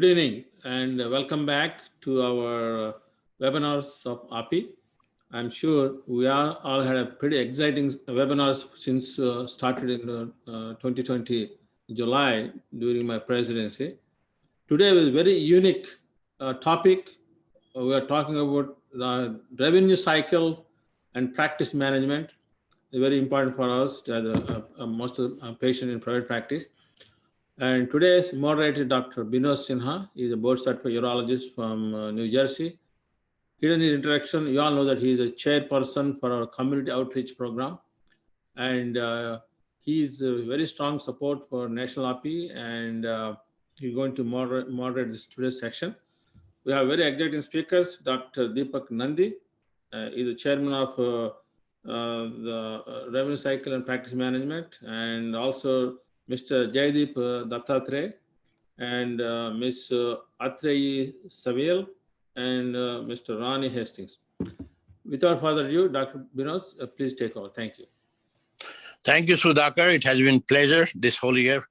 Good evening and welcome back to our webinars of API. I'm sure we all had a pretty exciting webinars since started in 2020 July during my presidency. Today is a very unique topic. We are talking about the revenue cycle and practice management. It's very important for us as most of the patient in private practice. And today's moderator, Dr. Binod Sinha, is a board-certified urologist from New Jersey. Here in his introduction, you all know that he is a chairperson for our community outreach program. And he is a very strong support for National API, and he's going to moderate this today's section. We have very exciting speakers. Dr. Deepak Nandi is the chairman of the Revenue Cycle and Practice Management, and also Mr. Jaideep Dattatray and Ms. Atreyi Savil and Mr. Ronnie Hastings. Without further ado, Dr. Binod, please take over. Thank you. Thank you, Sudhakar. It has been a pleasure this whole year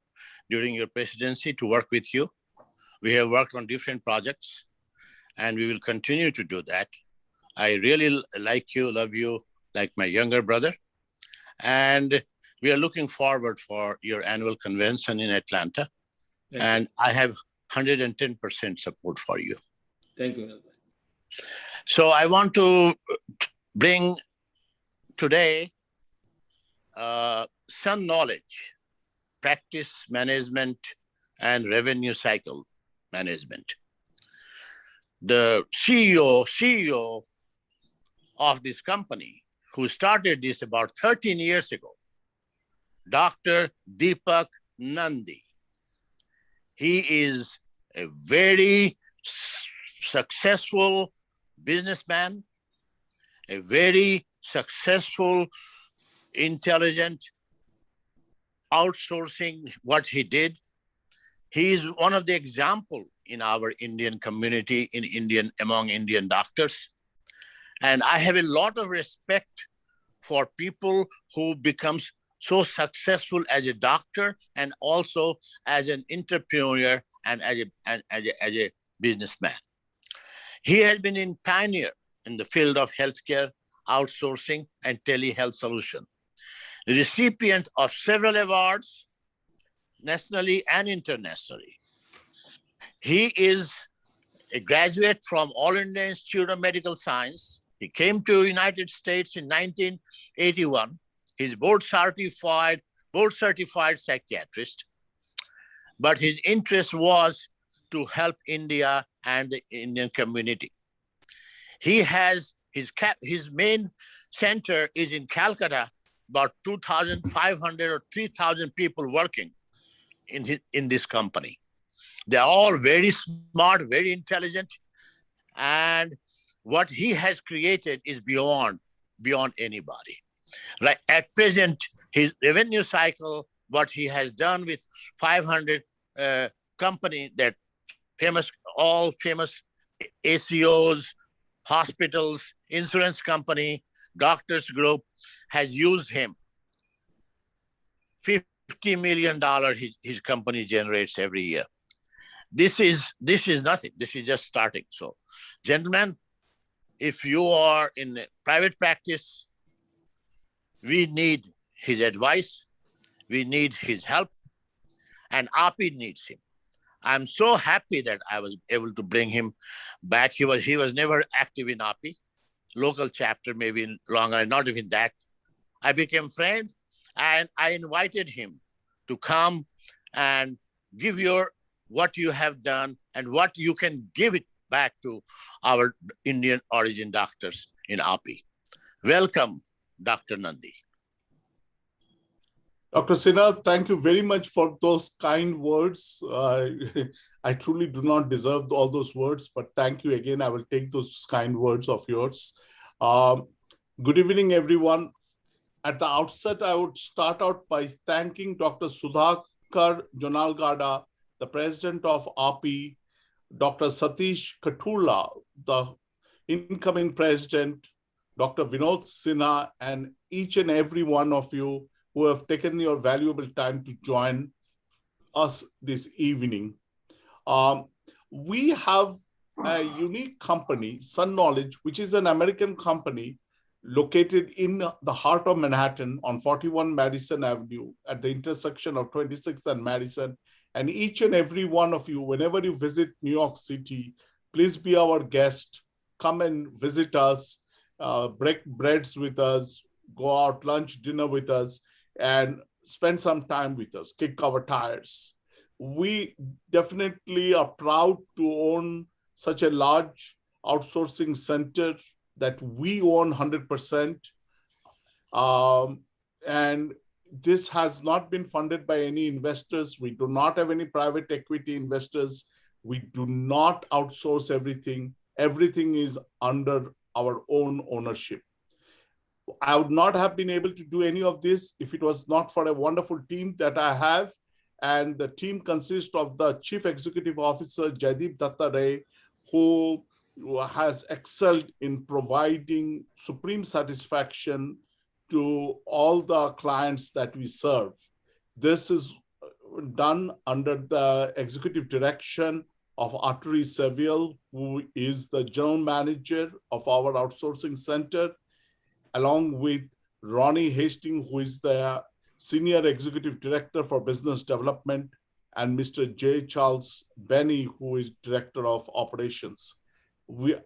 during your presidency to work with you. We have worked on different projects, and we will continue to do that. I really like you, love you, like my younger brother. And we are looking forward for your annual convention in Atlanta. And I have 110% support for you. Thank you. So I want to bring today some knowledge, practice management and revenue cycle management. The CEO of this company, who started this about 13 years ago, Dr. Deepak Nandi. He is a very successful businessman, a very successful, intelligent, outsourcing what he did. He is one of the examples in our Indian community, among Indian doctors. And I have a lot of respect for people who becomes so successful as a doctor and also as an entrepreneur and as a businessman. He has been a pioneer in the field of healthcare, outsourcing, and telehealth solution. The recipient of several awards, nationally and internationally. He is a graduate from All India Institute of Medical Science. He came to the United States in 1981. He's board-certified psychiatrist, but his interest was to help India and the Indian community. He has his main center is in Calcutta, about 2,500 or 3,000 people working in this company. They're all very smart, very intelligent, and what he has created is beyond anybody. Right at present, his revenue cycle, what he has done with 500 company that all famous ACOs, hospitals, insurance company, doctors group has used him. $50 million his company generates every year. This is nothing. This is just starting. So, gentlemen, if you are in private practice, we need his advice, we need his help, and API needs him. I'm so happy that I was able to bring him back. He was never active in API, local chapter, maybe in Long Island, not even that. I became friend, and I invited him to come and give what you have done and what you can give it back to our Indian origin doctors in API. Welcome, Dr. Nandi. Dr. Sinha, thank you very much for those kind words. I truly do not deserve all those words, but thank you again. I will take those kind words of yours. Good evening, everyone. At the outset, I would start out by thanking Dr. Sudhakar Jonalgada, the president of API, Dr. Satish Katurla, the incoming president, Dr. Binod Sinha, and each and every one of you who have taken your valuable time to join us this evening. We have a unique company, Sun Knowledge, which is an American company located in the heart of Manhattan on 41 Madison Avenue at the intersection of 26th and Madison. And each and every one of you, whenever you visit New York City, please be our guest. Come and visit us, break breads with us, go out lunch, dinner with us, and spend some time with us, kick our tires. We definitely are proud to own such a large outsourcing center that we own 100%. And this has not been funded by any investors. We do not have any private equity investors. We do not outsource everything. Everything is under our own ownership. I would not have been able to do any of this if it was not for a wonderful team that I have. And the team consists of the Chief Executive Officer, Jaideep Datta Ray, who has excelled in providing supreme satisfaction to all the clients that we serve. This is done under the executive direction of Artery Seville, who is the general manager of our outsourcing center, along with Ronnie Hastings, who is the Senior Executive Director for Business Development, and Mr. J. Charles Benny, who is Director of Operations.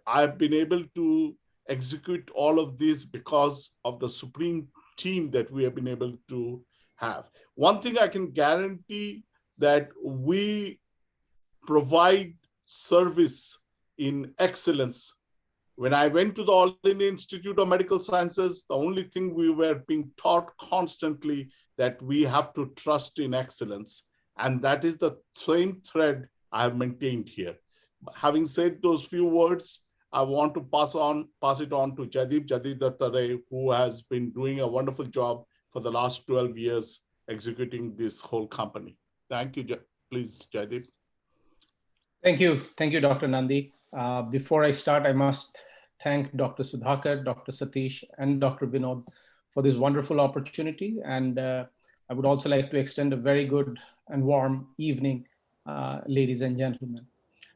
I've been able to execute all of this because of the supreme team that we have been able to have. One thing I can guarantee, that we provide service in excellence. When I went to the All India Institute of Medical Sciences, the only thing we were being taught constantly that we have to trust in excellence. And that is the same thread I have maintained here. Having said those few words, I want to pass it on to Jaideep Datta Ray, who has been doing a wonderful job for the last 12 years executing this whole company. Thank you. Please, Jaideep. Thank you, Dr. Nandi. Before I start, I must thank Dr. Sudhakar, Dr. Satish, and Dr. Vinod for this wonderful opportunity. And I would also like to extend a very good and warm evening, ladies and gentlemen.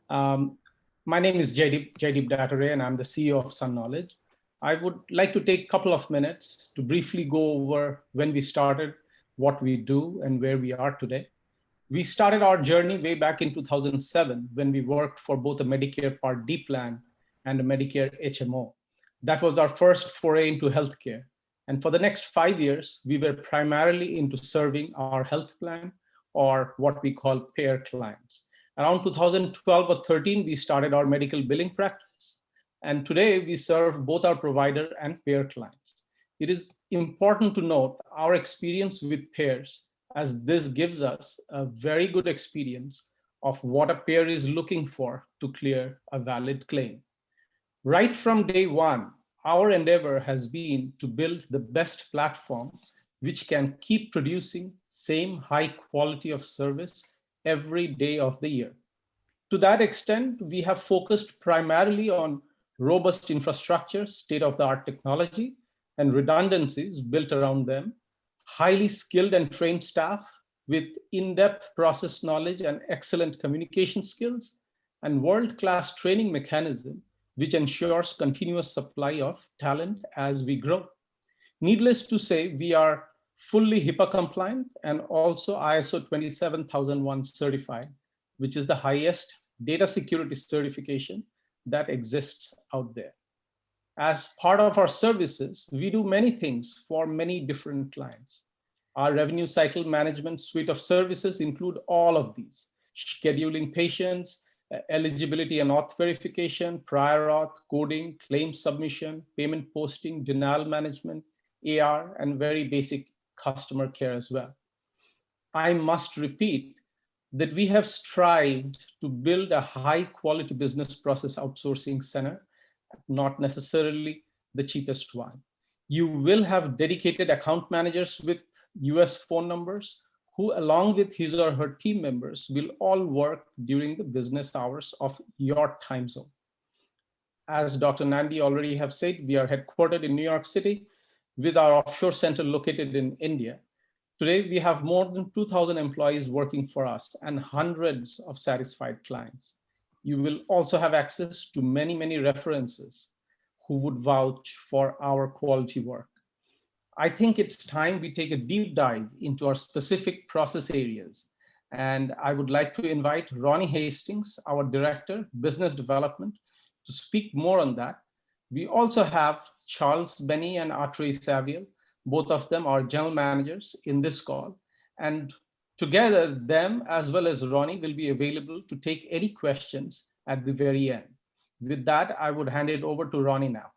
My name is Jaideep Datta Ray, and I'm the CEO of Sun Knowledge. I would like to take a couple of minutes to briefly go over when we started, what we do, and where we are today. We started our journey way back in 2007 when we worked for both a Medicare Part D plan and a Medicare HMO. That was our first foray into healthcare. And for the next 5 years, we were primarily into serving our health plan, or what we call payer clients. Around 2012 or 13, we started our medical billing practice. And today we serve both our provider and payer clients. It is important to note our experience with payers, as this gives us a very good experience of what a payer is looking for to clear a valid claim. Right from day one, our endeavor has been to build the best platform which can keep producing same high quality of service every day of the year. To that extent, we have focused primarily on robust infrastructure, state-of-the-art technology, and redundancies built around them, highly skilled and trained staff with in-depth process knowledge and excellent communication skills, and world-class training mechanism, which ensures continuous supply of talent as we grow. Needless to say, we are fully HIPAA compliant and also ISO 27001 certified, which is the highest data security certification that exists out there. As part of our services, we do many things for many different clients. Our revenue cycle management suite of services include all of these: scheduling patients, eligibility and auth verification, prior auth, coding, claim submission, payment posting, denial management, AR, and very basic customer care as well. I must repeat that we have strived to build a high quality business process outsourcing center, not necessarily the cheapest one. You will have dedicated account managers with US phone numbers who, along with his or her team members, will all work during the business hours of your time zone. As Dr. Nandi already have said, we are headquartered in New York City with our offshore center located in India. Today, we have more than 2,000 employees working for us and hundreds of satisfied clients. You will also have access to many, many references who would vouch for our quality work. I think it's time we take a deep dive into our specific process areas. And I would like to invite Ronnie Hastings, our Director, Business Development, to speak more on that. We also have Charles Benny and Atre Saviel. Both of them are general managers in this call. And together, them as well as Ronnie will be available to take any questions at the very end. With that, I would hand it over to Ronnie now.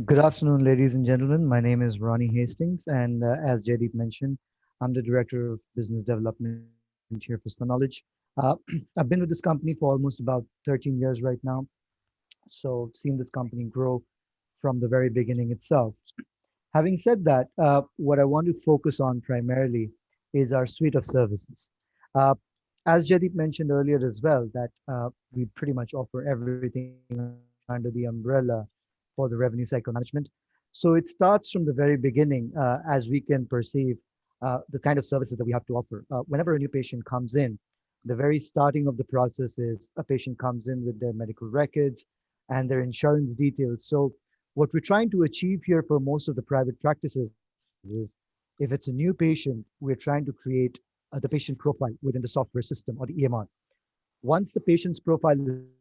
Good afternoon, ladies and gentlemen. My name is Ronnie Hastings, and as Jaideep mentioned, I'm the Director of Business Development here for Sun Knowledge. I've been with this company for almost about 13 years right now, so seen this company grow from the very beginning itself. Having said that, what I want to focus on primarily is our suite of services. Uh, as Jaideep mentioned earlier as well, that we pretty much offer everything under the umbrella for the revenue cycle management. So it starts from the very beginning as we can perceive the kind of services that we have to offer. Whenever a new patient comes in, the very starting of the process is a patient comes in with their medical records and their insurance details. So what we're trying to achieve here for most of the private practices is if it's a new patient, we're trying to create the patient profile within the software system or the EMR. Once the patient's profile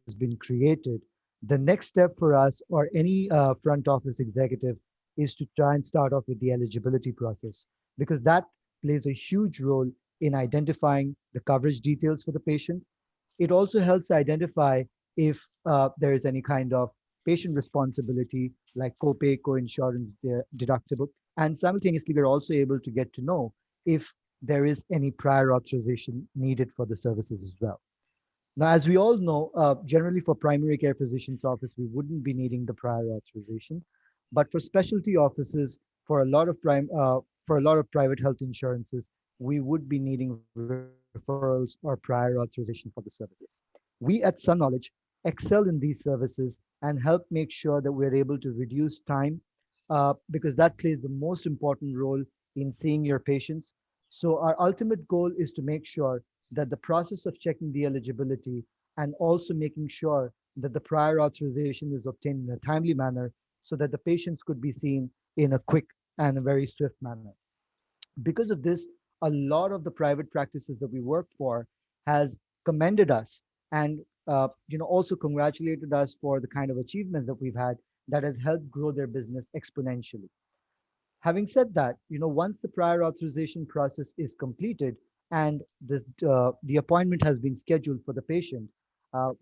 has been created, the next step for us or any front office executive is to try and start off with the eligibility process because that plays a huge role in identifying the coverage details for the patient. It also helps identify if there is any kind of patient responsibility like copay, co-insurance, deductible, and simultaneously we're also able to get to know if there is any prior authorization needed for the services as well. Now, as we all know, generally for primary care physician's office, we wouldn't be needing the prior authorization, but for specialty offices, for a lot of private health insurances, we would be needing referrals or prior authorization for the services. We at Sun Knowledge excel in these services and help make sure that we're able to reduce time because that plays the most important role in seeing your patients. So our ultimate goal is to make sure that the process of checking the eligibility and also making sure that the prior authorization is obtained in a timely manner so that the patients could be seen in a quick and a very swift manner. Because of this, a lot of the private practices that we work for has commended us and also congratulated us for the kind of achievements that we've had that has helped grow their business exponentially. Having said that, once the prior authorization process is completed and the appointment has been scheduled for the patient,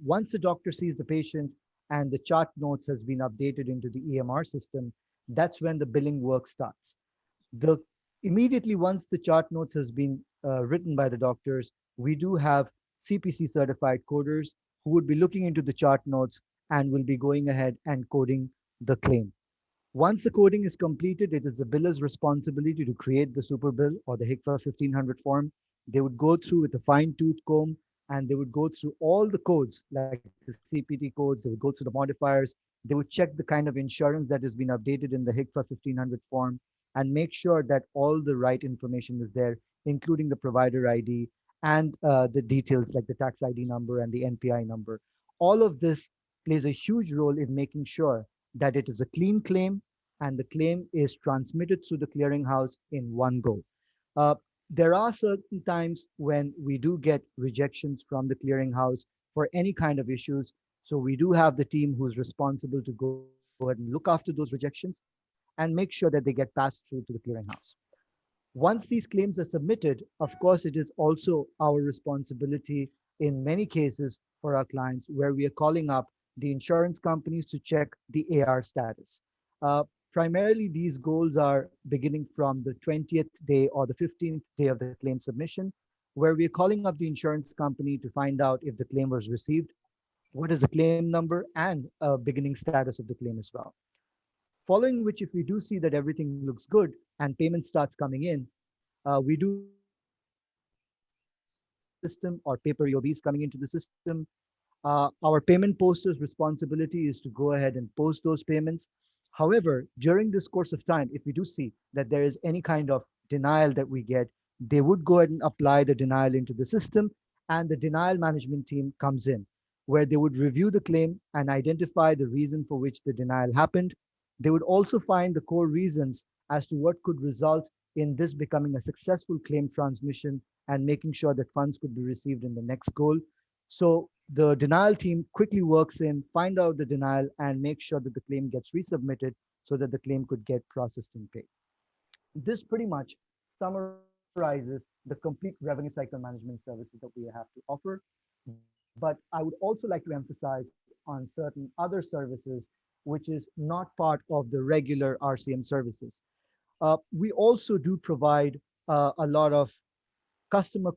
once the doctor sees the patient and the chart notes has been updated into the EMR system, that's when the billing work starts. The immediately once the chart notes has been written by the doctors, we do have CPC certified coders who would be looking into the chart notes and will be going ahead and coding the claim. Once the coding is completed, it is the biller's responsibility to create the super bill or the HCFA 1500 form. They would go through with a fine-tooth comb and they would go through all the codes like the CPT codes, they would go through the modifiers, they would check the kind of insurance that has been updated in the HCFA 1500 form and make sure that all the right information is there, including the provider ID and the details like the tax ID number and the NPI number. All of this plays a huge role in making sure that it is a clean claim and the claim is transmitted through the clearinghouse in one go. There are certain times when we do get rejections from the clearinghouse for any kind of issues. So we do have the team who's responsible to go ahead and look after those rejections and make sure that they get passed through to the clearinghouse. Once these claims are submitted, of course, it is also our responsibility in many cases for our clients where we are calling up the insurance companies to check the AR status. Primarily, these goals are beginning from the 20th day or the 15th day of the claim submission, where we're calling up the insurance company to find out if the claim was received, what is the claim number, and beginning status of the claim as well. Following which, if we do see that everything looks good and payment starts coming in, we do have system or paper EOBs coming into the system. Our payment poster's responsibility is to go ahead and post those payments. However, during this course of time, if we do see that there is any kind of denial that we get, they would go ahead and apply the denial into the system and the denial management team comes in, where they would review the claim and identify the reason for which the denial happened. They would also find the core reasons as to what could result in this becoming a successful claim transmission and making sure that funds could be received in the next goal. So the denial team quickly works in, find out the denial, and make sure that the claim gets resubmitted so that the claim could get processed and paid. This pretty much summarizes the complete revenue cycle management services that we have to offer. But I would also like to emphasize on certain other services, which is not part of the regular RCM services. We also do provide a lot of customer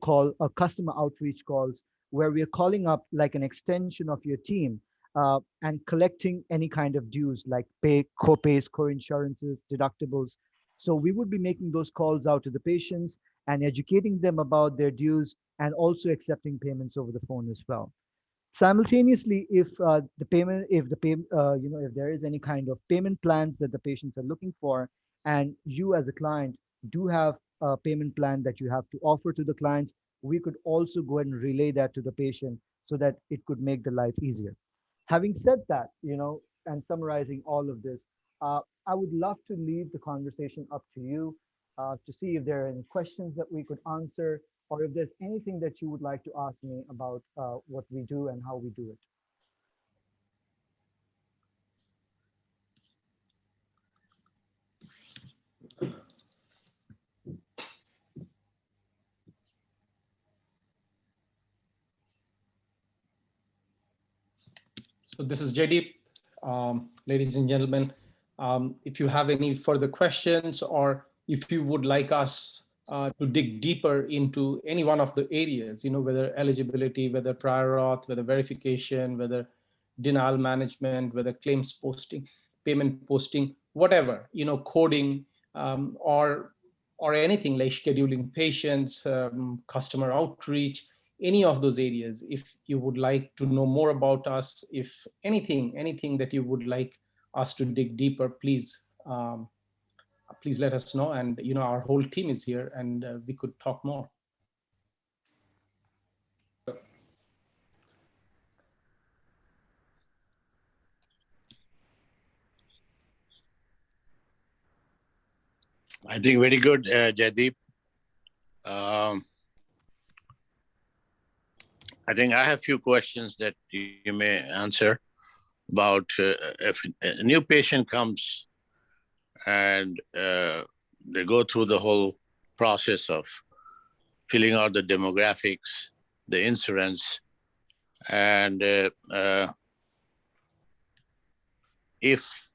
outreach calls where we are calling up like an extension of your team and collecting any kind of dues like co-pays, co-insurances, deductibles. So we would be making those calls out to the patients and educating them about their dues and also accepting payments over the phone as well. Simultaneously, if there is any kind of payment plans that the patients are looking for, and you as a client do have a payment plan that you have to offer to the clients, we could also go ahead and relay that to the patient so that it could make the life easier. Having said that, and summarizing all of this, I would love to leave the conversation up to you to see if there are any questions that we could answer, or if there's anything that you would like to ask me about what we do and how we do it. So this is Jaideep. Ladies and gentlemen, if you have any further questions, or if you would like us to dig deeper into any one of the areas, whether eligibility, whether prior auth, whether verification, whether denial management, whether claims posting, payment posting, whatever, coding, or anything like scheduling patients, customer outreach, any of those areas, if you would like to know more about us, if anything that you would like us to dig deeper, please let us know. And our whole team is here, and we could talk more. I think very good, Jaideep. I think I have a few questions that you may answer about if a new patient comes and they go through the whole process of filling out the demographics, the insurance, and if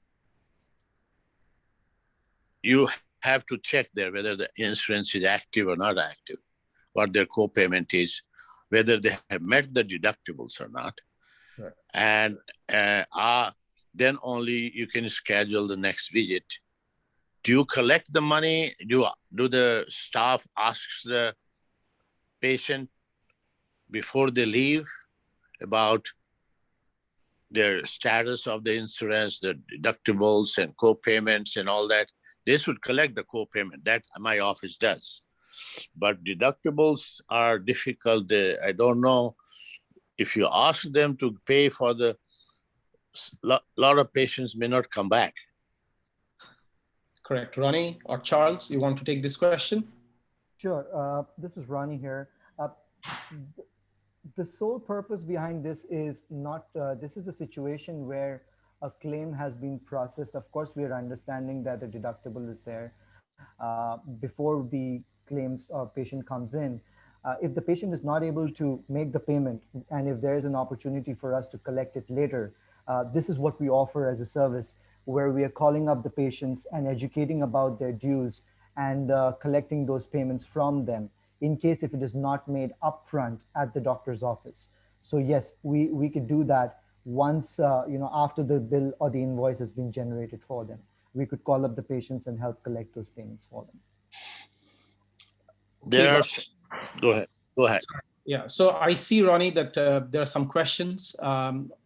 you have to check there whether the insurance is active or not active, what their co-payment is, whether they have met the deductibles or not. Right. And then only you can schedule the next visit. Do you collect the money? Do the staff ask the patient before they leave about their status of the insurance, the deductibles and co-payments and all that? They should collect the co-payment. That my office does. But deductibles are difficult. I don't know if you ask them to pay for the, lot of patients may not come back. Correct. Ronnie or Charles, you want to take this question? Sure. This is Ronnie here. The sole purpose behind this is not, this is a situation where a claim has been processed. Of course, we are understanding that the deductible is there before the claims patient comes in. If the patient is not able to make the payment, and if there is an opportunity for us to collect it later, this is what we offer as a service, where we are calling up the patients and educating about their dues and collecting those payments from them in case if it is not made upfront at the doctor's office. So yes, we could do that once, after the bill or the invoice has been generated for them. We could call up the patients and help collect those payments for them. Go ahead. Yeah, so I see, Ronnie, that there are some questions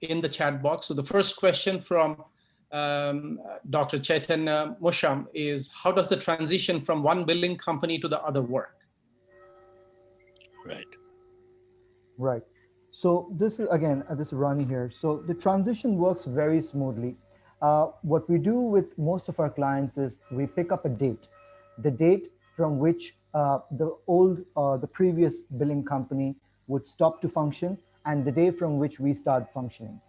in the chat box. So the first question from Dr. Chaitanya Musham is, how does the transition from one billing company to the other work? Right. Right. So this is again, this is Ronnie here. So the transition works very smoothly. What we do with most of our clients is we pick up a date, the date from which the previous billing company would stop to function, and the day from which we start functioning.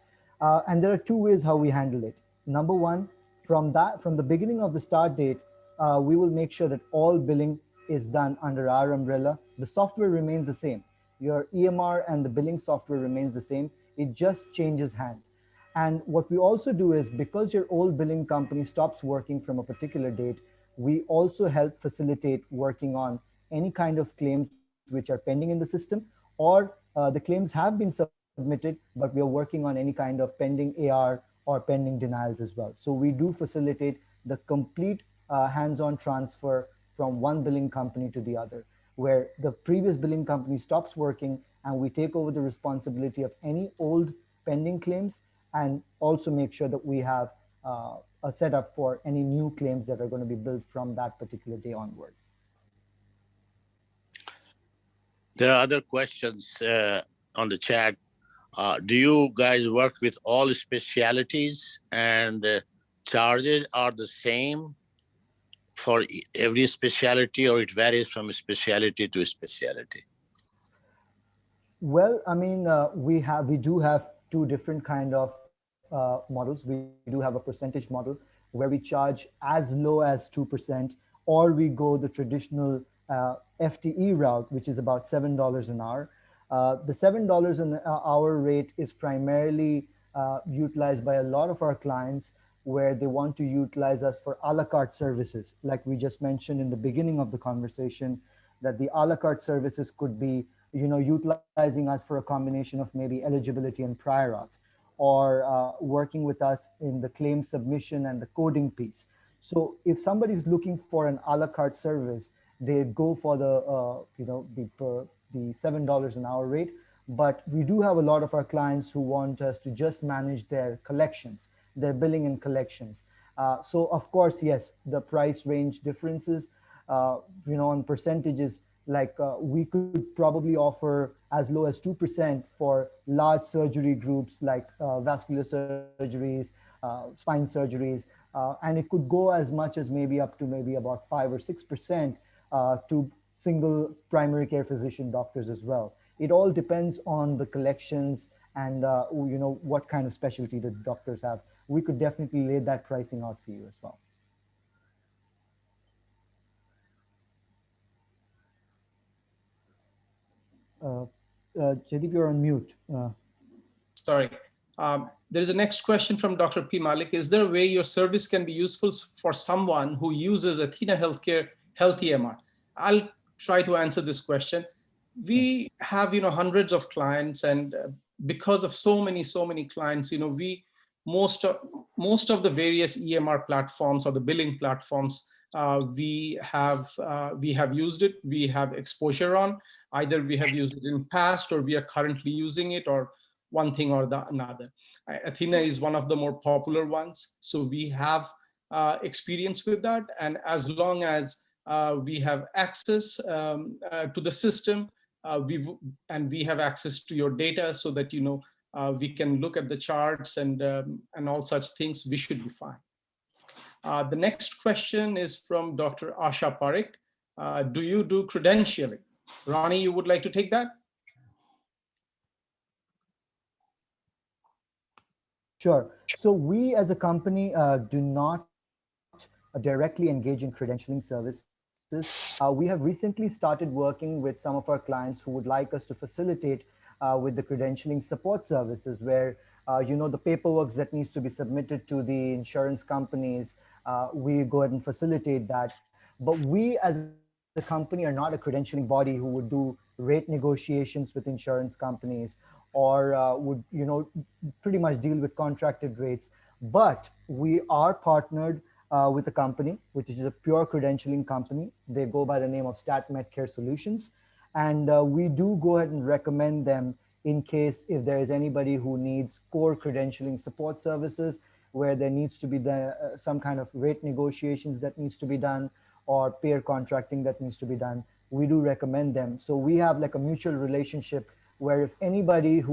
And there are two ways how we handle it. Number one, from the beginning of the start date, we will make sure that all billing is done under our umbrella. The software remains the same. Your EMR and the billing software remains the same. It just changes hand. And what we also do is, because your old billing company stops working from a particular date, we also help facilitate working on any kind of claims which are pending in the system, or the claims have been submitted, but we are working on any kind of pending AR or pending denials as well. So we do facilitate the complete hands-on transfer from one billing company to the other, where the previous billing company stops working and we take over the responsibility of any old pending claims, and also make sure that we have a setup for any new claims that are going to be billed from that particular day onward. There are other questions on the chat. Do you guys work with all specialities, and charges are the same for every specialty, or it varies from specialty to specialty? Well, I mean, we do have two different kind of models. We do have a percentage model where we charge as low as 2%, or we go the traditional FTE route, which is about $7 an hour. The $7 an hour rate is primarily utilized by a lot of our clients, where they want to utilize us for a la carte services. Like we just mentioned in the beginning of the conversation, that the a la carte services could be, utilizing us for a combination of maybe eligibility and prior auth, or working with us in the claim submission and the coding piece. So if somebody's looking for an a la carte service, they go for the $7 an hour rate. But we do have a lot of our clients who want us to just manage their collections, their billing and collections. So of course, yes, the price range differences, on percentages, like we could probably offer as low as 2% for large surgery groups, like vascular surgeries, spine surgeries, and it could go as much as maybe up to maybe about 5 or 6% to single primary care physician doctors as well. It all depends on the collections and what kind of specialty the doctors have. We could definitely lay that pricing out for you as well. Jaideep, you're on mute. Sorry. There is a next question from Dr. P. Malik. Is there a way your service can be useful for someone who uses Athena Healthcare Health EMR? I'll try to answer this question. We have, hundreds of clients, and because of so many clients, most of the various EMR platforms or the billing platforms, we have used it. We have exposure on. Either we have used it in past, or we are currently using it, or one thing or the another. Athena is one of the more popular ones, so we have experience with that. And as long as we have access to the system, we have access to your data, so that we can look at the charts and all such things, we should be fine. The next question is from Dr. Asha Parekh. Do you do credentialing? Ronnie, you would like to take that? Sure. So we as a company do not directly engage in credentialing services. We have recently started working with some of our clients who would like us to facilitate with the credentialing support services, where the paperwork that needs to be submitted to the insurance companies, we go ahead and facilitate that. But we as a company are not a credentialing body who would do rate negotiations with insurance companies, or would pretty much deal with contracted rates. But we are partnered with a company which is a pure credentialing company. They go by the name of Stat Medcare Solutions, and we do go ahead and recommend them in case if there is anybody who needs core credentialing support services, where there needs to be some kind of rate negotiations that needs to be done, or payer contracting that needs to be done. We do recommend them. So we have like a mutual relationship where if anybody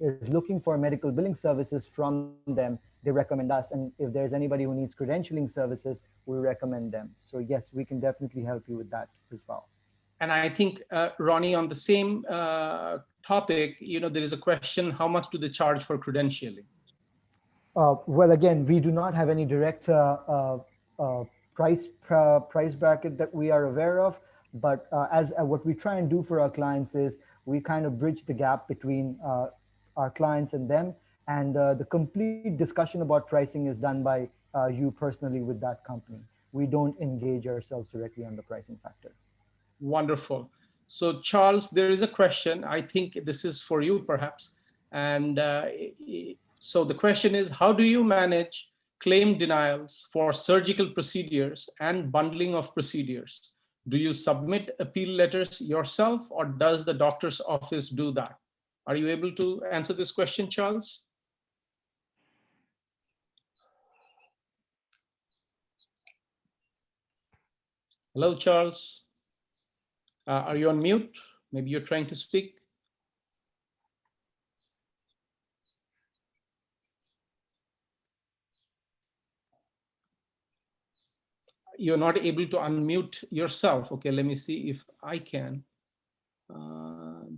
is looking for medical billing services from them, they recommend us. And if there's anybody who needs credentialing services, we recommend them. So yes, we can definitely help you with that as well. And I think, Ronnie, on the same topic, there is a question, how much do they charge for credentialing? Well, again, we do not have any direct price bracket that we are aware of. But as what we try and do for our clients is we kind of bridge the gap between our clients and them. And the complete discussion about pricing is done by you personally with that company. We don't engage ourselves directly on the pricing factor. Wonderful. So Charles, there is a question. I think this is for you perhaps. And so the question is, how do you manage claim denials for surgical procedures and bundling of procedures? Do you submit appeal letters yourself, or does the doctor's office do that? Are you able to answer this question, Charles? Hello, Charles. Are you on mute? Maybe you're trying to speak. You're not able to unmute yourself. Okay, let me see if I can.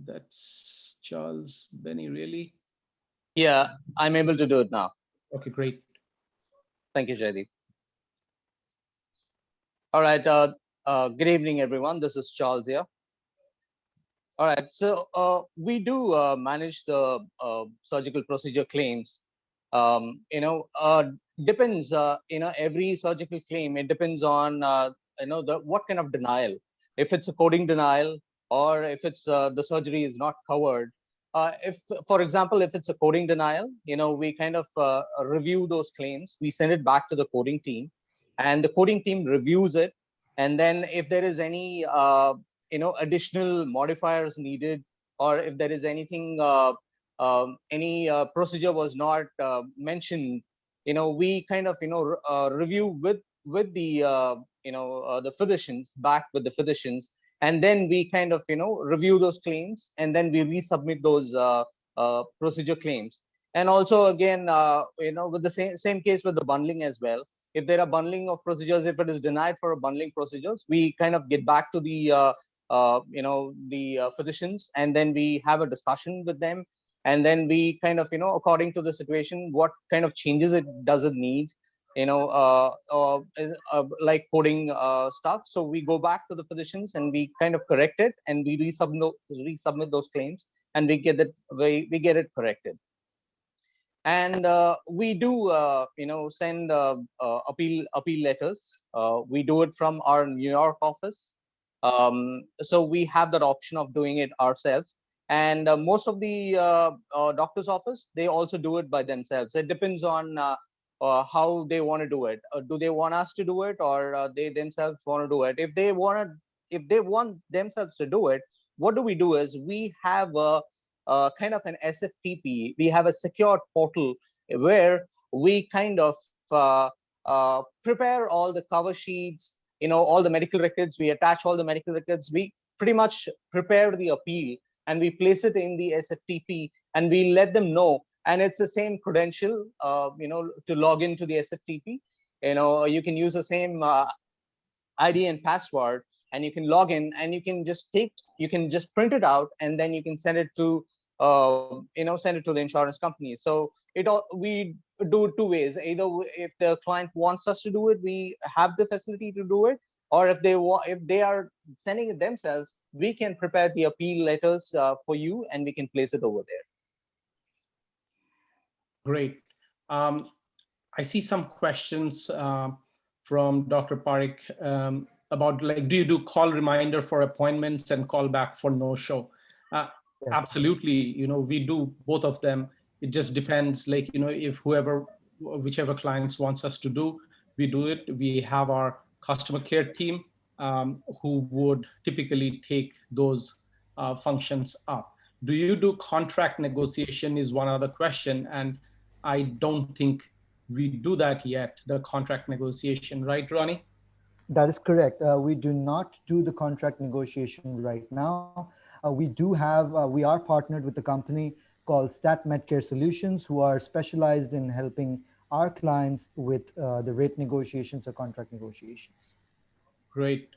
That's Charles Benny, really? Yeah, I'm able to do it now. Okay, great. Thank you, Jaideep. All right, good evening, everyone. This is Charles here. All right, so we do manage the surgical procedure claims. Depends, every surgical claim, it depends on, what kind of denial. If it's a coding denial, or if it's the surgery is not covered. If, for example, if it's a coding denial, we kind of review those claims. We send it back to the coding team, and the coding team reviews it. And then if there is any, additional modifiers needed, or if there is anything, any procedure was not mentioned, we kind of, review with the, the physicians, back with the physicians. And then we kind of, review those claims, and then we resubmit those procedure claims. And also, again, with the same case with the bundling as well. If there are bundling of procedures, if it is denied for a bundling procedures, we kind of get back to the, physicians, and then we have a discussion with them. And then we kind of, according to the situation, what kind of changes it does it need, like coding stuff. So we go back to the physicians and we kind of correct it, and we resubmit those claims, and we get it corrected. And we do, send appeal letters. We do it from our New York office. So we have that option of doing it ourselves. And most of the doctor's office, they also do it by themselves. It depends on how they want to do it. Do they want us to do it, or they themselves want to do it? If they want themselves to do it, what do? Is we have a kind of an SFTP. We have a secured portal where we kind of prepare all the cover sheets, all the medical records. We attach all the medical records. We pretty much prepare the appeal, and we place it in the SFTP, and we let them know. And it's the same credential, to log into the SFTP. You can use the same ID and password, and you can log in, and you can just print it out, and then you can send it to, send it to the insurance company. So we do it two ways. Either if the client wants us to do it, we have the facility to do it, or if they are sending it themselves, we can prepare the appeal letters for you, and we can place it over there. Great. I see some questions from Dr. Parikh about, like, do you do call reminder for appointments and call back for no show? Yes. Absolutely. We do both of them. It just depends, like, if whichever clients wants us to do, we do it. We have our customer care team who would typically take those functions up. Do you do contract negotiation is one other question. And I don't think we do that yet, the contract negotiation, right, Ronnie? That is correct. We do not do the contract negotiation right now. we are partnered with a company called Stat Medcare Solutions, who are specialized in helping our clients with the rate negotiations or contract negotiations. Great.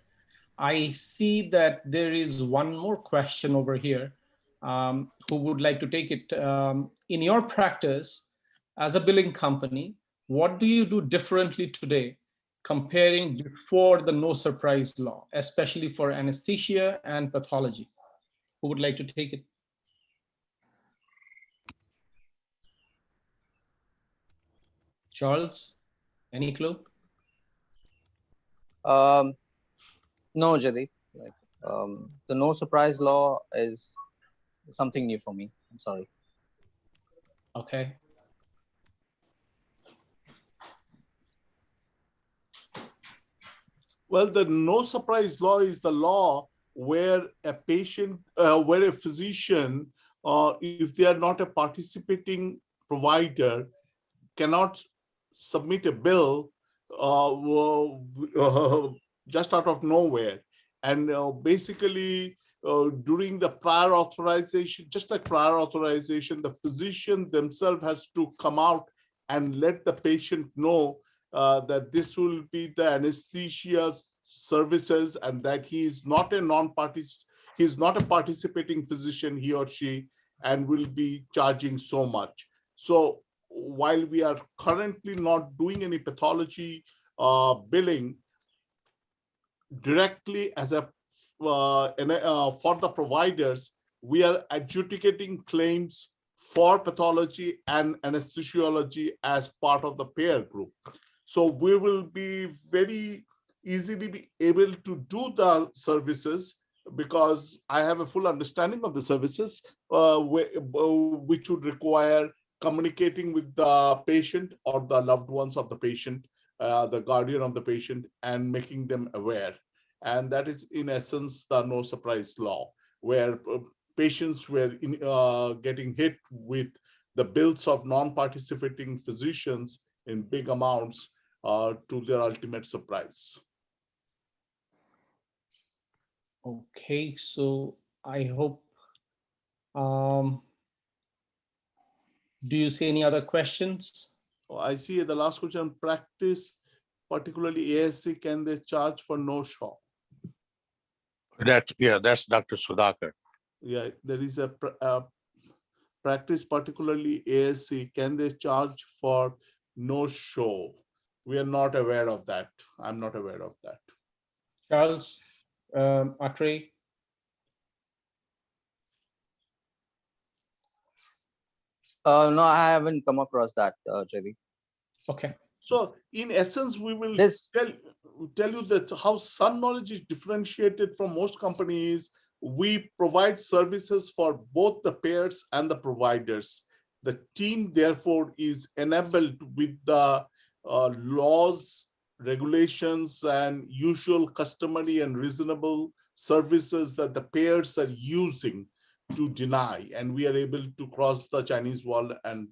I see that there is one more question over here. Who would like to take it? In your practice as a billing company, what do you do differently today comparing before the no surprise law, especially for anesthesia and pathology? Who would like to take it? Charles, any clue? No, Jadi. The no surprise law is something new for me. I'm sorry. Okay. Well, the no surprise law is the law where where a physician, if they are not a participating provider, cannot submit a bill just out of nowhere. And basically, during the prior authorization, just like prior authorization, the physician themselves has to come out and let the patient know that this will be the anesthesia services and that he is not a participating physician, he or she, and will be charging so much. So while we are currently not doing any pathology billing directly as a for the providers, we are adjudicating claims for pathology and anesthesiology as part of the payer group. So we will be very easily be able to do the services because I have a full understanding of the services, which would require communicating with the patient or the loved ones of the patient, the guardian of the patient, and making them aware. And that is, in essence, the no surprise law, where patients were getting hit with the bills of non-participating physicians in big amounts to their ultimate surprise. Okay, so I hope, do you see any other questions? I see the last question, practice, particularly ASC, can they charge for no-show? That's Dr. Sudhakar. Yeah, there is a practice, particularly ASC, can they charge for no-show? We are not aware of that. I'm not aware of that. Charles, Atre? No, I haven't come across that, Jadi. Okay. So in essence, we will tell you that how Sun Knowledge is differentiated from most companies. We provide services for both the payers and the providers. The team, therefore, is enabled with the laws, regulations, and usual customary and reasonable services that the payers are using to deny. And we are able to cross the Chinese wall and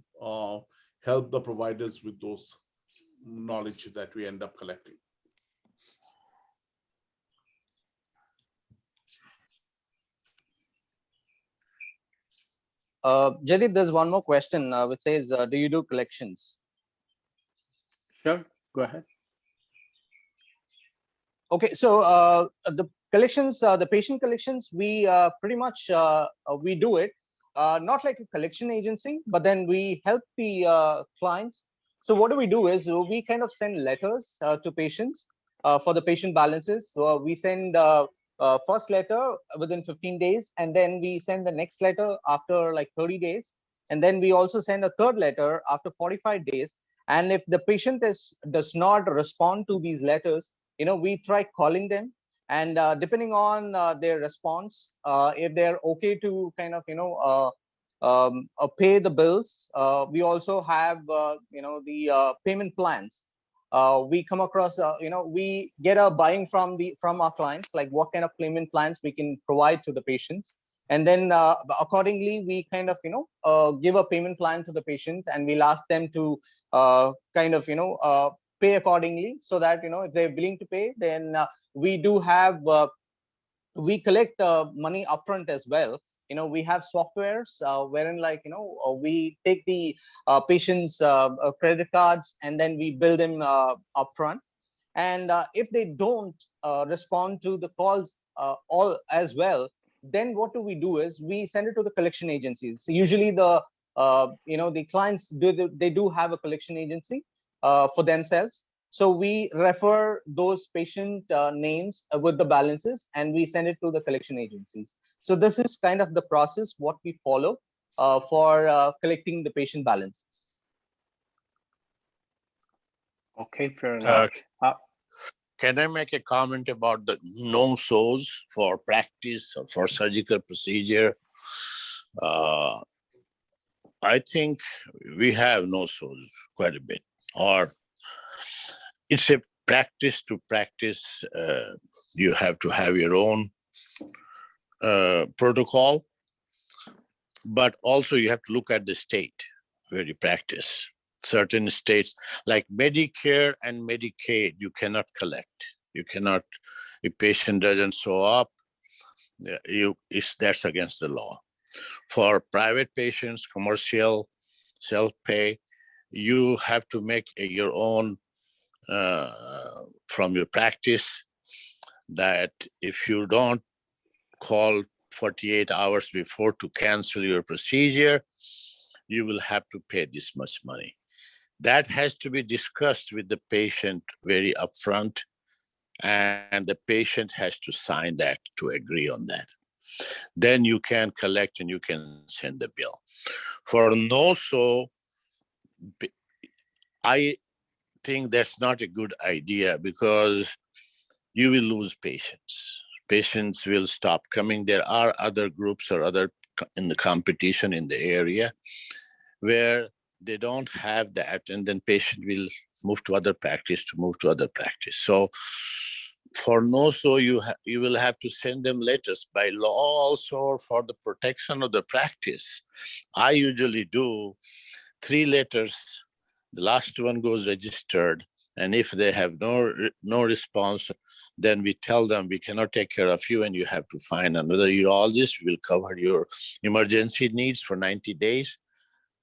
help the providers with those knowledge that we end up collecting. Jadid, there's one more question which says, do you do collections? Sure, go ahead. Okay, so the collections, the patient collections, we pretty much, we do it, not like a collection agency, but then we help the clients. So what do? Is we kind of send letters to patients for the patient balances. So we send first letter within 15 days, and then we send the next letter after like 30 days. And then we also send a third letter after 45 days. And if the patient does not respond to these letters, we try calling them, and depending on their response, if they're okay to kind of, pay the bills, we also have, the payment plans. We come across, we get a buying from our clients, like what kind of payment plans we can provide to the patients. And then accordingly, we kind of, give a payment plan to the patient, and we'll ask them to kind of, pay accordingly, so that, if they're willing to pay, then we do have we collect money upfront as well. We have softwares wherein we take the patient's credit cards, and then we bill them upfront. And if they don't respond to the calls all as well, then what do we do is we send it to the collection agencies. So usually the clients they do have a collection agency for themselves. So we refer those patient names with the balances, and we send it to the collection agencies. So this is kind of the process what we follow for collecting the patient balances. Okay, fair enough. Can I make a comment about the no-shows for practice or for surgical procedure? I think we have no-shows quite a bit, or it's a practice to practice. You have to have your own protocol, but also you have to look at the state where you practice. Certain states like Medicare and Medicaid, you cannot collect. You cannot, if patient doesn't show up, that's against the law. For private patients, commercial, self-pay, you have to make your own from your practice, that if you don't call 48 hours before to cancel your procedure, you will have to pay this much money. That has to be discussed with the patient very upfront, and the patient has to sign that to agree on that. Then you can collect and you can send the bill. For no-show, I think that's not a good idea, because you will lose patients. Patients will stop coming. There are other groups or other in the competition in the area where they don't have that, and then patient will move to other practice So for no-show, you will have to send them letters. By law also, for the protection of the practice, I usually do 3 letters. The last one goes registered, and if they have no response, then we tell them we cannot take care of you and you have to find another urologist. We will cover your emergency needs for 90 days.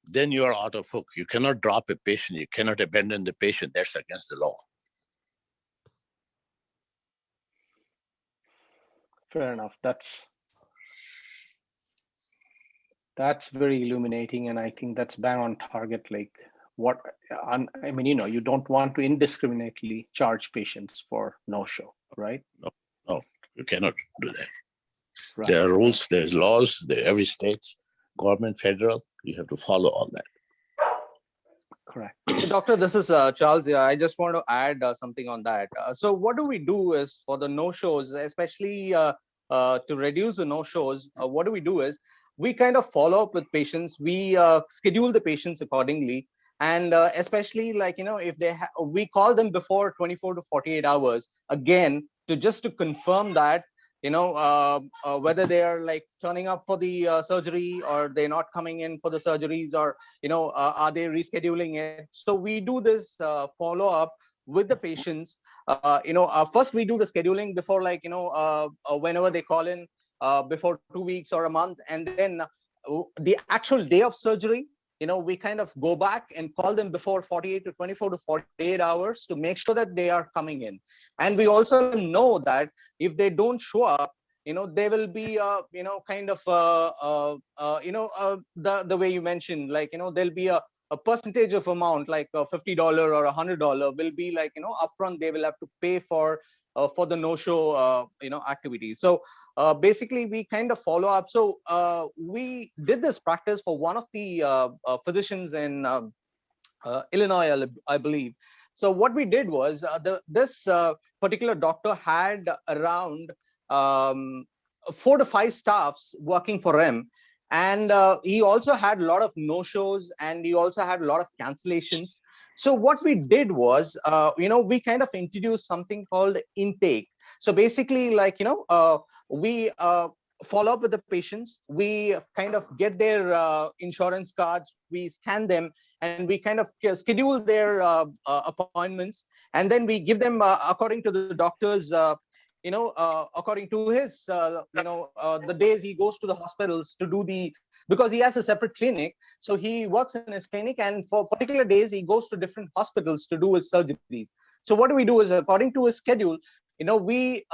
Then you are out of hook. You cannot drop a patient. You cannot abandon the patient. That's against the law. Fair enough. That's very illuminating, and I think that's bang on target. Like you don't want to indiscriminately charge patients for no-show, right? No, you cannot do that. Right. There are rules, there's laws, every state, government, federal, you have to follow all that. Correct. Doctor, this is Charles here. I just want to add something on that. So what do we do is for the no-shows, especially to reduce the no-shows, what do we do is we kind of follow up with patients. We schedule the patients accordingly. And especially if we call them before 24 to 48 hours, again, to confirm that whether they are turning up for the surgery, or they're not coming in for the surgeries, or are they rescheduling it. So we do this follow up with the patients. First we do the scheduling before whenever they call in, before 2 weeks or a month, and then the actual day of surgery, we kind of go back and call them before 48 to 24 to 48 hours to make sure that they are coming in. And we also know that if they don't show up, there will be the way you mentioned, there'll be a percentage of amount, like $50 or $100 will be upfront. They will have to pay for the no-show activity. So basically we kind of follow up. So we did this practice for one of the physicians in Illinois, I believe. So what we did was this particular doctor had around 4 to 5 staffs working for him. And he also had a lot of no-shows, and he also had a lot of cancellations. So what we did was, we kind of introduced something called intake. So basically, we follow up with the patients. We kind of get their insurance cards, we scan them, and we kind of schedule their appointments. And then we give them, according to the doctor's according to his, the days he goes to the hospitals to do because he has a separate clinic. So he works in his clinic, and for particular days, he goes to different hospitals to do his surgeries. So what do we do is, according to his schedule, we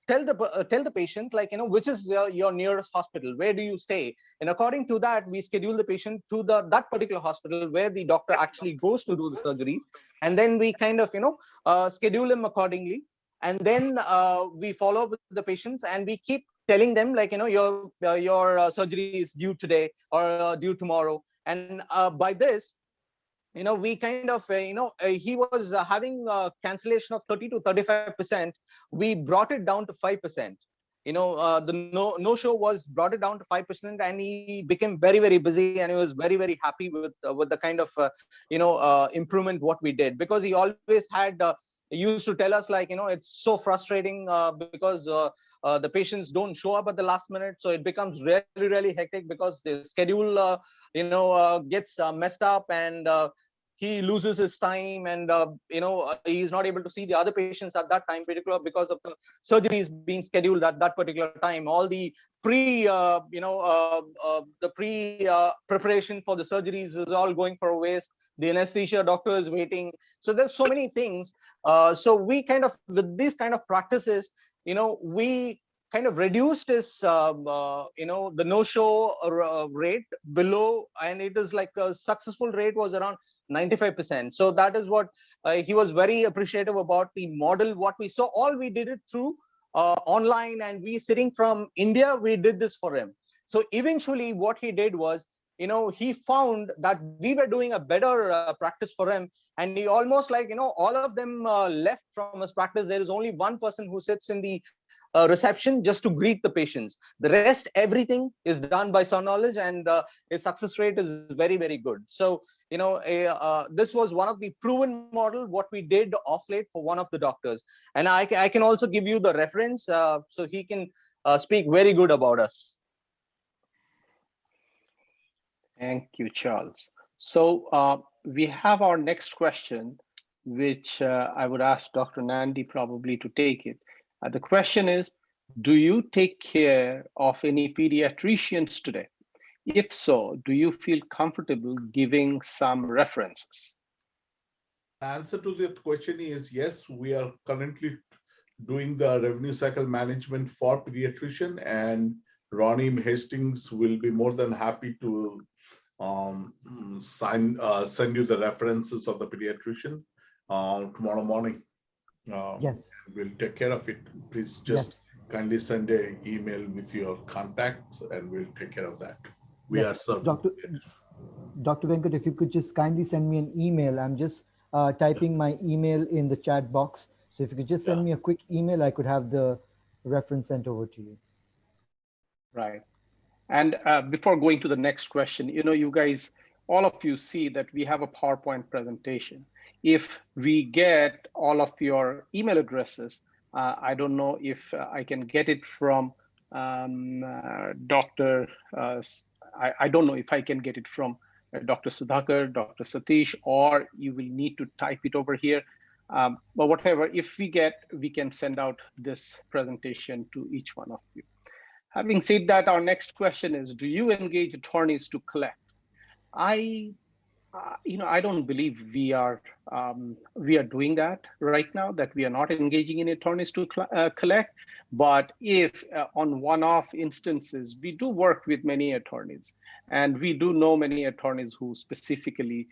tell the patient, like, which is your nearest hospital, where do you stay, and according to that, we schedule the patient to that particular hospital where the doctor actually goes to do the surgeries, and then we kind of schedule him accordingly, and then we follow up with the patients, and we keep telling them, like, your surgery is due today or due tomorrow, and by this, we kind of, he was having a cancellation of 30 to 35%. We brought it down to 5%. The no show was brought it down to 5%, and he became very, very busy, and he was very, very happy with the kind of improvement what we did, because he always had he used to tell us, like, it's so frustrating because the patients don't show up at the last minute, so it becomes really, really hectic, because the schedule gets messed up, and he loses his time, and he's not able to see the other patients at that time particular, because of the surgeries being scheduled at that particular time. All the preparation for the surgeries is all going for a waste. The anesthesia doctor is waiting. So there's so many things. So we kind of, with these kind of practices, we kind of reduced his the no-show rate below, and it is like a successful rate was around 95%. So that is what he was very appreciative about the model what we saw. All we did it through online, and we sitting from India, we did this for him. So eventually what he did was, he found that we were doing a better practice for him, and he almost, like, all of them left from his practice. There is only one person who sits in the reception just to greet the patients. The rest, everything is done by Sun Knowledge, and his success rate is very, very good. So this was one of the proven model what we did off late for one of the doctors, and I can also give you the reference, so he can speak very good about us. Thank you, Charles. So we have our next question, which I would ask Dr. Nandi probably to take it. The question is, do you take care of any pediatricians today? If so, do you feel comfortable giving some references? The answer to that question is yes. We are currently doing the revenue cycle management for pediatrician, and Ronnie Hastings will be more than happy to send you the references of the pediatrician tomorrow morning. Yes. We'll take care of it. Please just kindly send an email with your contacts, and we'll take care of that. We are serving. Dr. Venkat, if you could just kindly send me an email. I'm just typing my email in the chat box. So if you could just send me a quick email, I could have the reference sent over to you. Right. And before going to the next question, you guys, all of you see that we have a PowerPoint presentation. If we get all of your email addresses, I don't know if I can get it from Dr. I don't know if I can get it from Dr. Sudhakar, Dr. Satish, or you will need to type it over here. But whatever, if we get, we can send out this presentation to each one of you. Having said that, our next question is, do you engage attorneys to collect? I don't believe we are doing that right now, that we are not engaging in attorneys to collect. But if on one-off instances, we do work with many attorneys, and we do know many attorneys who specifically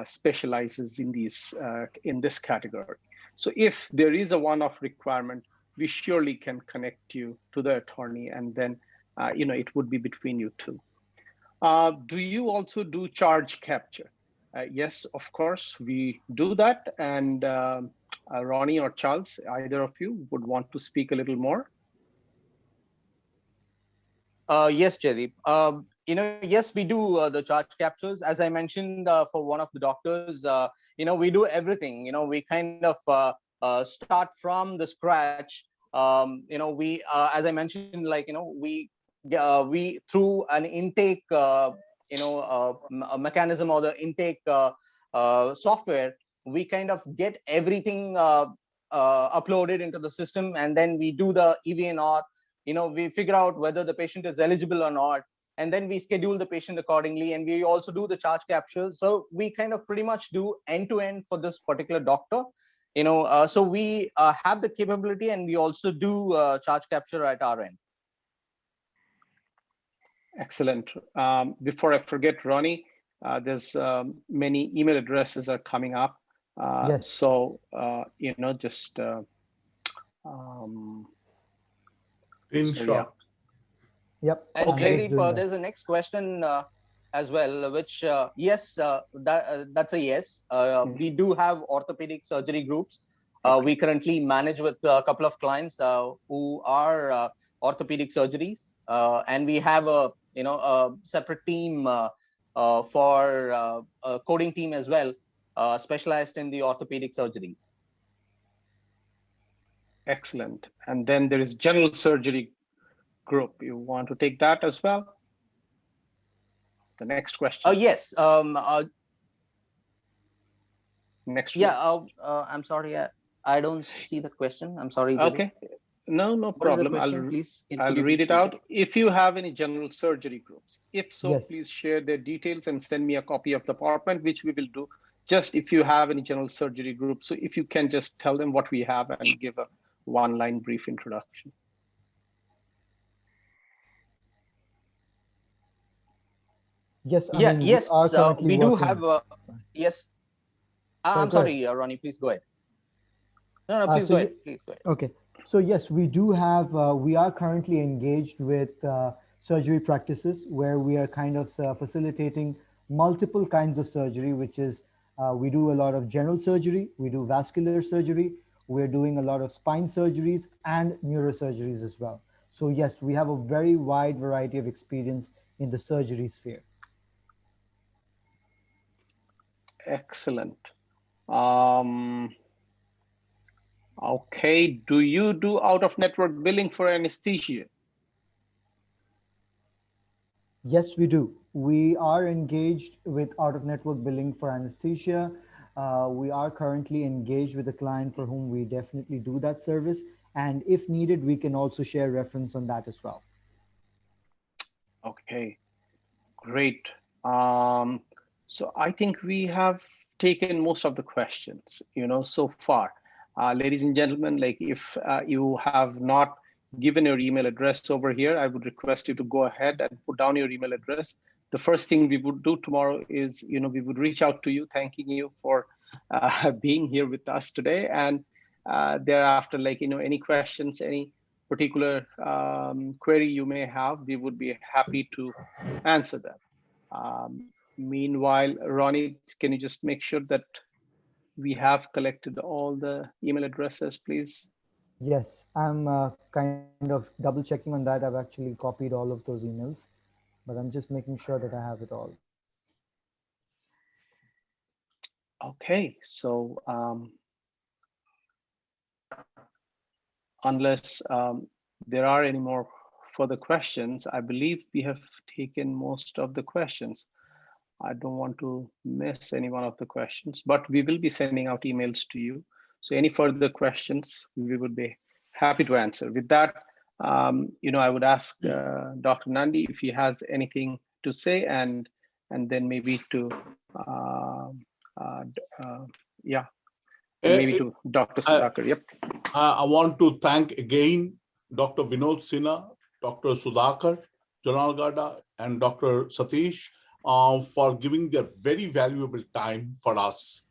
specializes in this category. So if there is a one-off requirement, we surely can connect you to the attorney, and then it would be between you two. Do you also do charge capture? Yes, of course, we do that. And Ronnie or Charles, either of you would want to speak a little more? Yes, Jaideep. Yes, we do the charge captures. As I mentioned, for one of the doctors, we do everything. We kind of start from the scratch. We, as I mentioned, we through an intake, a mechanism, or the intake software, we kind of get everything uploaded into the system, and then we do the EVNR. We figure out whether the patient is eligible or not, and then we schedule the patient accordingly, and we also do the charge capture. So we kind of pretty much do end-to-end for this particular doctor. So we have the capability, and we also do charge capture at our end. Excellent. Before I forget, Ronnie, there's many email addresses are coming up. Yes. So, just Screenshot. Yep. And Okay. Jaideep, there's a next question as well, which yes, that's a yes. We do have orthopedic surgery groups. We currently manage with a couple of clients who are orthopedic surgeries, and we have a separate team for a coding team as well, specialized in the orthopedic surgeries. Excellent. And then there is general surgery group. You want to take that as well? The next question. Yes. Next. Yeah. I'm sorry. I don't see the question. I'm sorry. Jaideep. Okay. No problem. Please. I'll read it out. If you have any general surgery groups, if so, Yes. please share their details and send me a copy of the PowerPoint, which we will do. Just if you have any general surgery groups, so if you can just tell them what we have and give a one-line brief introduction. Yes. Yes. We do have. Yes. I'm Sorry, sorry, Ronnie. Please go ahead. No, please so go ahead. Please go ahead. Okay. So yes, we do have, we are currently engaged with surgery practices where we are kind of facilitating multiple kinds of surgery, which is we do a lot of general surgery, we do vascular surgery, we're doing a lot of spine surgeries and neurosurgeries as well. So yes, we have a very wide variety of experience in the surgery sphere. Excellent. Okay, do you do out-of-network billing for anesthesia? Yes, we do. We are engaged with out-of-network billing for anesthesia. We are currently engaged with a client for whom we definitely do that service. And if needed, we can also share reference on that as well. Okay, great. So I think we have taken most of the questions, so far. Ladies and gentlemen, like if you have not given your email address over here, I would request you to go ahead and put down your email address. The first thing we would do tomorrow is, we would reach out to you, thanking you for being here with us today. And thereafter, like, any questions, any particular query you may have, we would be happy to answer them. Meanwhile, Ronnie, can you just make sure that we have collected all the email addresses, please? Yes, I'm kind of double checking on that. I've actually copied all of those emails, but I'm just making sure that I have it all. Okay, so unless there are any more further questions, I believe we have taken most of the questions. I don't want to miss any one of the questions, but we will be sending out emails to you. So any further questions, we would be happy to answer. With that, I would ask Dr. Nandi if he has anything to say, and then maybe to, maybe to Dr. Sudhakar. Yep. I want to thank again Dr. Vinod Sinha, Dr. Sudhakar, Janal Gada, and Dr. Satish for giving their very valuable time for us.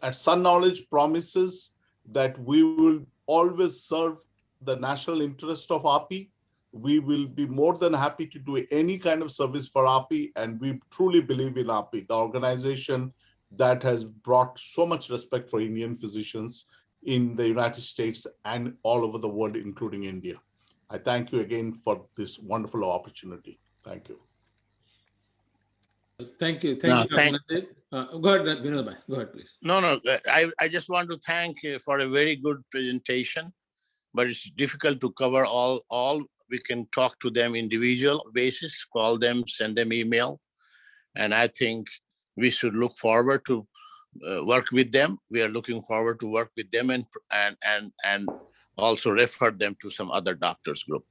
At Sun Knowledge promises that we will always serve the national interest of API. We will be more than happy to do any kind of service for API, and we truly believe in API, the organization that has brought so much respect for Indian physicians in the United States and all over the world, including India. I thank you again for this wonderful opportunity. Thank you. Thank you. Thank you. Go ahead, Vinod bhai. Go ahead, please. No. I just want to thank you for a very good presentation, but it's difficult to cover all. We can talk to them individual basis, call them, send them email. And I think we should look forward to work with them. We are looking forward to work with them and also refer them to some other doctors group.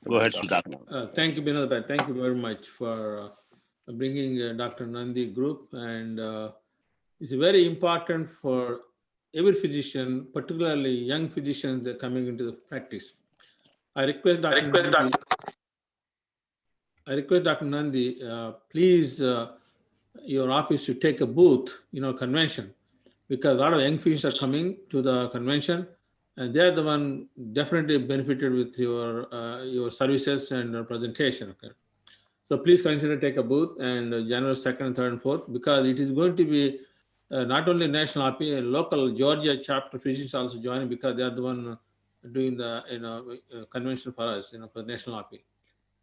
Go ahead, Sudhakar. Thank you, Binod Bhai. Thank you very much for bringing Dr. Nandi group, and it's very important for every physician, particularly young physicians that are coming into the practice. I request Dr. Nandi, please, your office should take a booth in our convention, because a lot of young physicians are coming to the convention, and they're the one definitely benefited with your services and your presentation. Okay, so please consider take a booth and January 2nd, 3rd, and 4th, because it is going to be not only national RP, local Georgia chapter physicians also joining, because they are the one doing the convention for us, for national RP.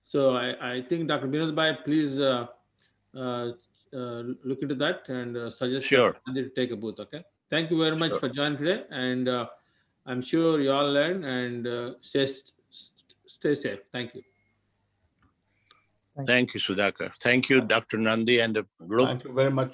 So I think Dr. Binod Bhai, please look into that and suggest to take a booth. Okay. Thank you very much for joining today, and I'm sure you all learn and stay safe. Thank you. Thank you, Sudhakar. Thank you, Dr. Nandi and the group. Thank you very much.